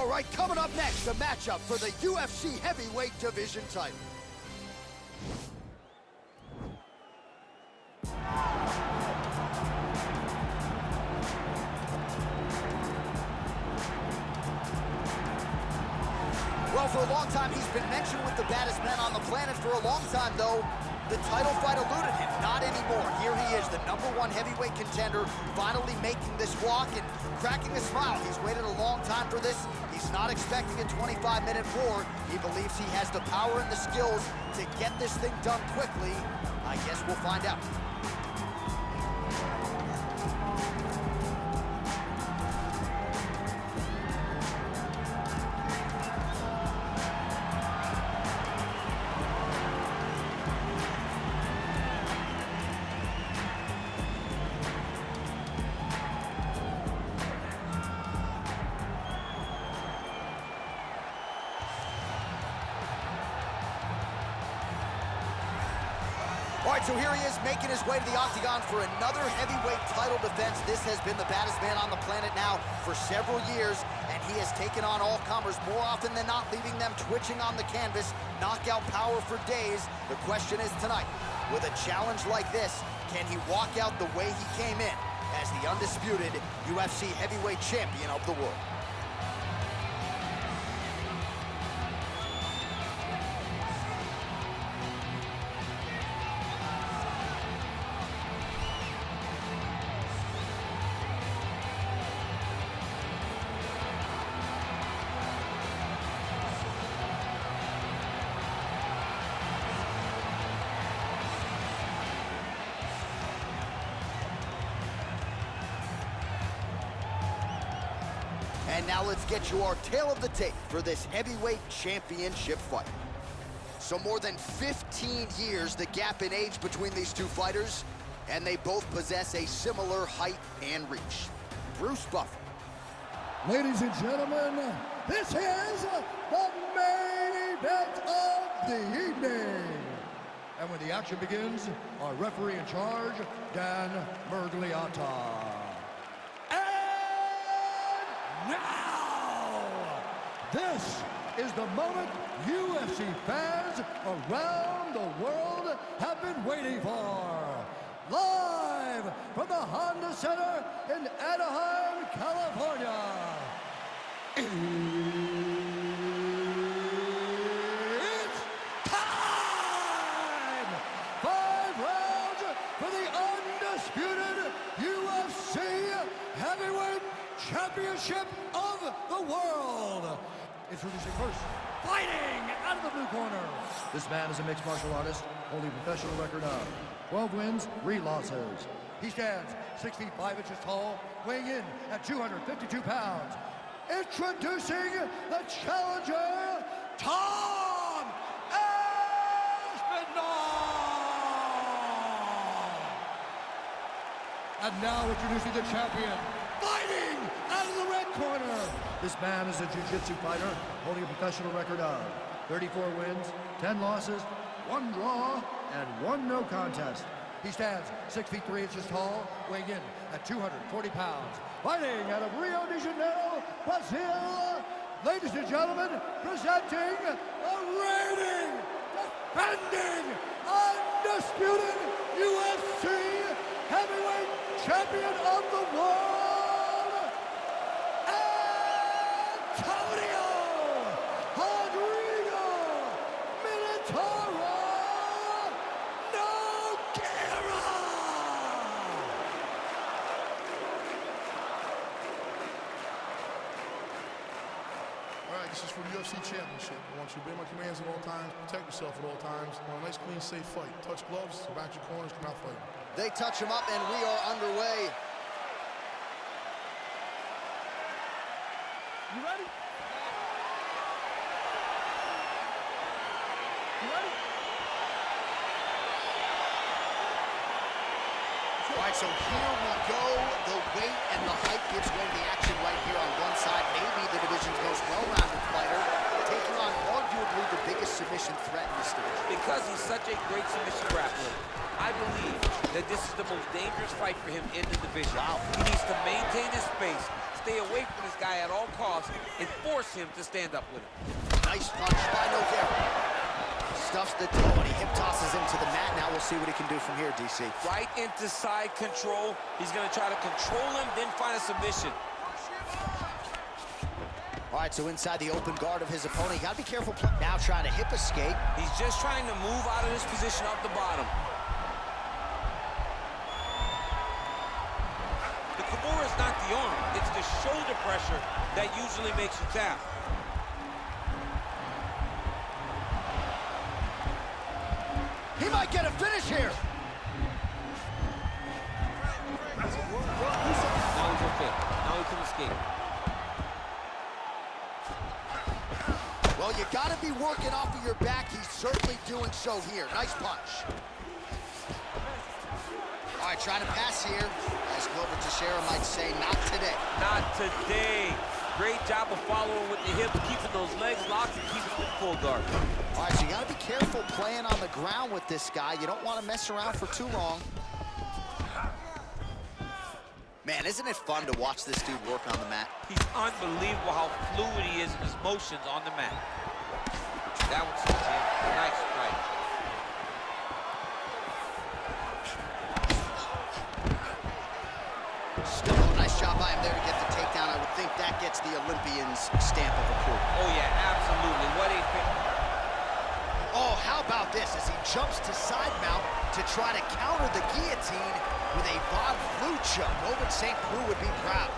All right, coming up next, a matchup for the UFC heavyweight division title. Well, for a long time, he's been mentioned with the baddest men on the planet. For a long time, though, the title fight eluded him. Not anymore. Here he is, the #1 heavyweight contender, finally making this walk and cracking a smile. He's waited a long time for this. He's not expecting a 25-minute war. He believes he has the power and the skills to get this thing done quickly. I guess we'll find out. All right, so here he is making his way to the octagon for another heavyweight title defense. This has been the baddest man on the planet now for several years, and he has taken on all comers more often than not, leaving them twitching on the canvas. Knockout power for days. The question is tonight, with a challenge like this, can he walk out the way he came in as the undisputed UFC heavyweight champion of the world? And now let's get you our tale of the tape for this heavyweight championship fight. So more than 15 years, the gap in age between these two fighters, and they both possess a similar height and reach. Bruce Buffer. Ladies and gentlemen, this is the main event of the evening. And when the action begins, our referee in charge, Dan Mergliata. Now, this is the moment UFC fans around the world have been waiting for. Live from the Honda Center in Anaheim, California. It's time! 5 rounds for the undisputed UFC heavyweight championship of the world. Introducing first, fighting out of the blue corner. This man is a mixed martial artist, holding a professional record of 12 wins, 3 losses. He stands 6 feet 5 inches tall, weighing in at 252 pounds. Introducing the challenger, Tom Aspinall. And now introducing the champion, fighting out of the red corner. This man is a jiu-jitsu fighter holding a professional record of 34 wins, 10 losses, 1 draw, and 1 no contest. He stands 6 feet 3 inches tall, weighing in at 240 pounds. Fighting out of Rio de Janeiro, Brazil. Ladies and gentlemen, presenting the reigning, defending, undisputed UFC heavyweight champion of the world, Antonio Rodrigo Minotauro Nugeiro. All right, this is for the UFC Championship. I want you to obey my commands at all times, protect yourself at all times. I want a nice, clean, safe fight. Touch gloves, back your corners, come out fighting. They touch him up, and we are underway. You ready? You ready? All right, so here we go. The weight and the height gives way to the action right here on one side. Maybe the division's most well-rounded fighter, taking on arguably the biggest submission threat in this division. because he's such a great submission grappler, I believe that this is the most dangerous fight for him in the division. Wow. He needs to maintain his space, stay away from this guy at all costs, and force him to stand up with him. Nice punch by Nugeiro. Stuffs the toe and he hip tosses him to the mat. Now we'll see what he can do from here, DC. Right into side control. He's going to try to control him, then find a submission. All right, so inside the open guard of his opponent, you got to be careful. Now trying to hip escape. He's just trying to move out of this position off the bottom. The Kimura is not the arm. It's the shoulder pressure that usually makes you tap. He might get a finish here. Now he's okay. Now he can escape. Well, you got to be working off of your back. He's certainly doing so here. Nice punch. All right, trying to pass here. As Glover Teixeira might say, not today. Not today. Great job of following with the hips, keeping those legs locked and keeping them full guard. All right, so you got to be careful playing on the ground with this guy. You don't want to mess around for too long. Man, isn't it fun to watch this dude work on the mat? He's unbelievable how fluid he is in his motions on the mat. That one's nice strike. Still a nice job by him there to get the takedown. I would think that gets the Olympian's stamp of approval. Oh yeah, absolutely. What a pick. Oh, how about this as he jumps to side mount to try to counter the guillotine with a Von Flue choke. Novin St. Preux would be proud.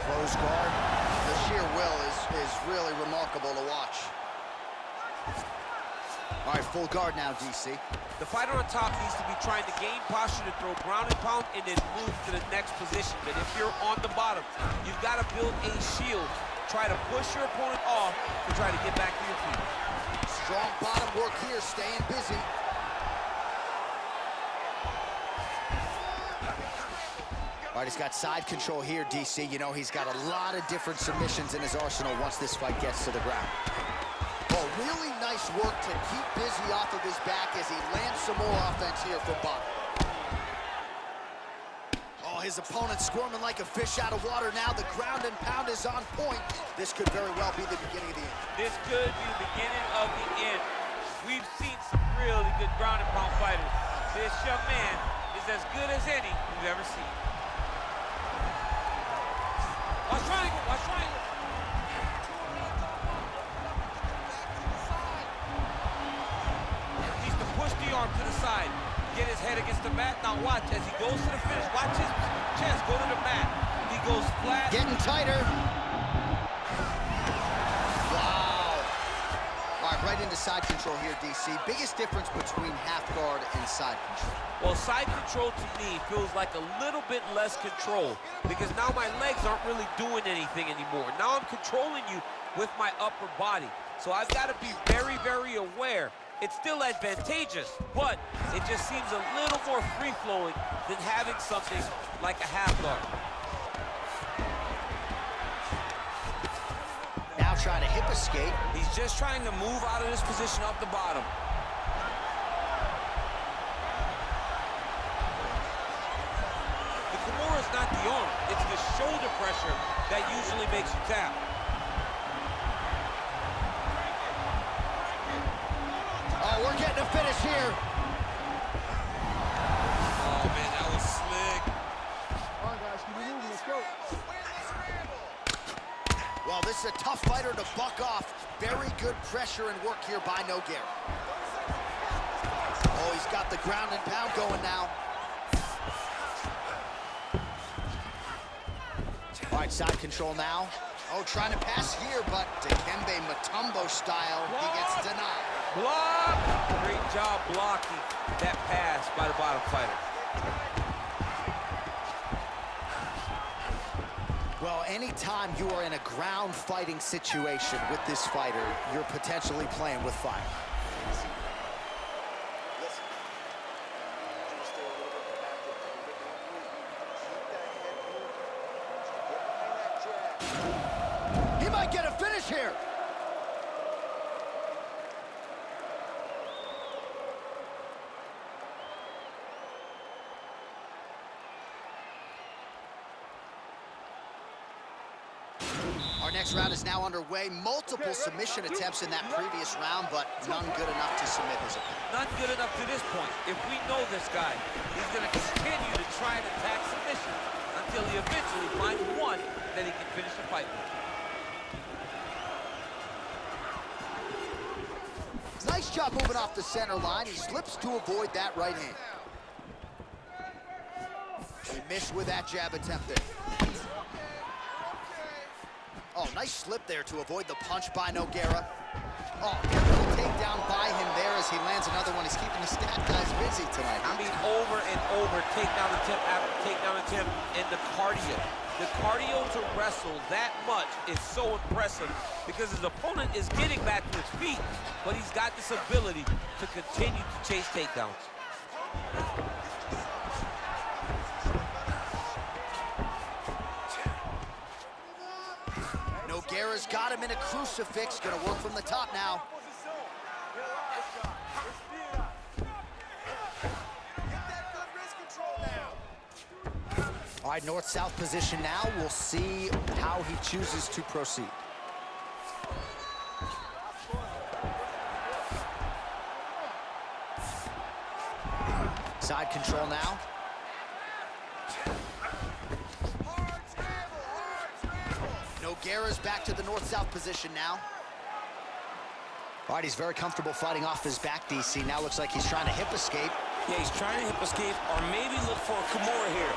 Close guard. The sheer will is really remarkable to watch. All right, full guard now, DC. The fighter on top needs to be trying to gain posture to throw ground and pound and then move to the next position. But if you're on the bottom, you've got to build a shield. Try to push your opponent off to try to get back to your feet. Strong bottom work here, staying busy. All right, he's got side control here, DC. You know, he's got a lot of different submissions in his arsenal once this fight gets to the ground. Oh, really nice work to keep busy off of his back as he lands some more offense here from bottom. Oh, his opponent squirming like a fish out of water now. The ground and pound is on point. This could very well be the beginning of the end. This could be the beginning of the end. We've seen some really good ground and pound fighters. This young man is as good as any we've ever seen. Watch triangle, watch triangle. Needs to push the arm to the side. Get his head against the mat. Now watch as he goes to the finish. Watch his chest go to the mat. He goes flat. Getting tighter. Wow. All right, right into side control here, DC. Biggest difference between half guard and side control. Well, side control to me feels like a little bit less control because now my legs aren't really doing anything anymore. Now I'm controlling you with my upper body. So I've got to be very, very aware. It's still advantageous, but it just seems a little more free-flowing than having something like a half guard. Now trying to hip escape. He's just trying to move out of this position off the bottom. The Kimura is not the arm. It's the shoulder pressure that usually makes you tap. Oh, we're getting a finish here. Oh, man, that was slick. Come on, guys, keep moving. Let's go. Well, this is a tough fighter to buck off. Very good pressure and work here by Nugeiro. Oh, he's got the ground and pound going now. All right, side control now. Oh, trying to pass here, but Dikembe Mutombo style, he gets denied. Block! Great job blocking that pass by the bottom fighter. Well, anytime you are in a ground fighting situation with this fighter, you're potentially playing with fire. Listen, stay a little bit active. Keep that head might get a finish here. Our next round is now underway. Multiple submission attempts in that previous round, but none good enough to submit his opponent. Not good enough to this point. If we know this guy, he's going to continue to try and attack submissions until he eventually finds one that he can finish the fight with. Nice job moving off the center line. He slips to avoid that right hand. He missed with that jab attempt there. Oh, nice slip there to avoid the punch by Nugeiro. Oh, beautiful takedown by him there as he lands another one. He's keeping the stat guys busy tonight. I mean, over and over, takedown attempt after takedown attempt, and the cardio. The cardio to wrestle that much is so impressive because his opponent is getting back to his feet, but he's got this ability to continue to chase takedowns. Nugeiro's got him in a crucifix. Gonna work from the top now. All right, north-south position now. We'll see how he chooses to proceed. Side control now. Nugeiro's back to the north-south position now. All right, he's very comfortable fighting off his back, DC. Now looks like he's trying to hip escape. Yeah, he's trying to hip escape or maybe look for a Kimura here.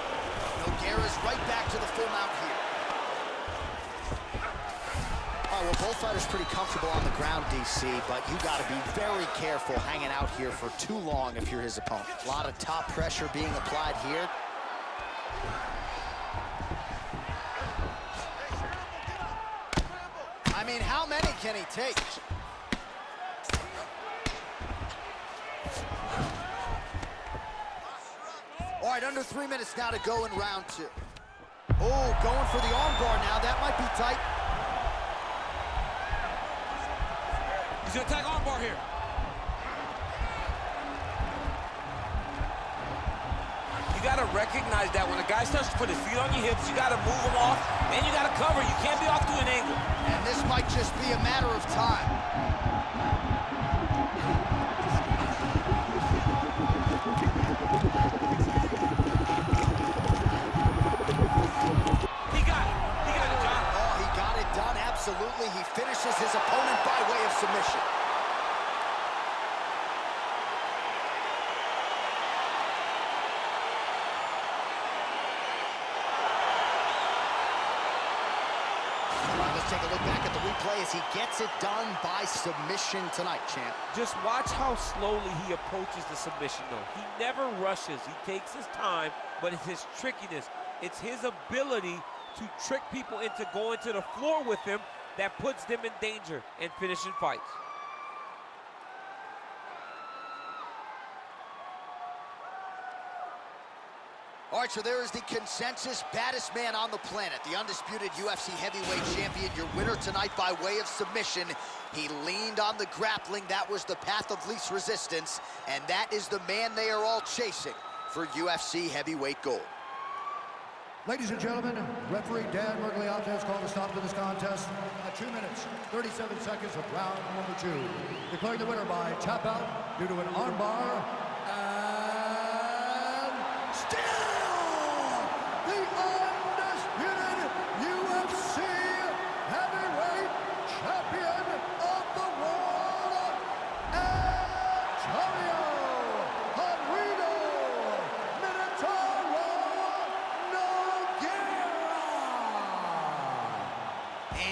Nugeiro's right back to the full mount here. All right, well, both fighters pretty comfortable on the ground, DC, but you got to be very careful hanging out here for too long if you're his opponent. A lot of top pressure being applied here. I mean, how many can he take? All right, under 3 minutes now to go in round two. Oh, going for the armbar now. That might be tight. He's gonna attack armbar here. You gotta recognize that when a guy starts to put his feet on your hips, you gotta move him off, and you gotta cover. You can't be off to an angle. And this might just be a matter of time. Absolutely, he finishes his opponent by way of submission. All right, let's take a look back at the replay as he gets it done by submission tonight, champ. Just watch how slowly he approaches the submission, though. He never rushes. He takes his time, but it's his trickiness. It's his ability to trick people into going to the floor with him that puts them in danger and finishing fights. All right, so there is the consensus baddest man on the planet, the undisputed UFC heavyweight champion, your winner tonight by way of submission. He leaned on the grappling. That was the path of least resistance, and that is the man they are all chasing for UFC heavyweight gold. Ladies and gentlemen, referee Dan Mergliata has called a stop to this contest at 2 minutes, 37 seconds of round number 2. Declaring the winner by tap out due to an armbar, and still the undisputed UFC heavyweight champion of the world, Antonio Minotauro.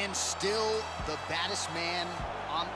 And still the baddest man on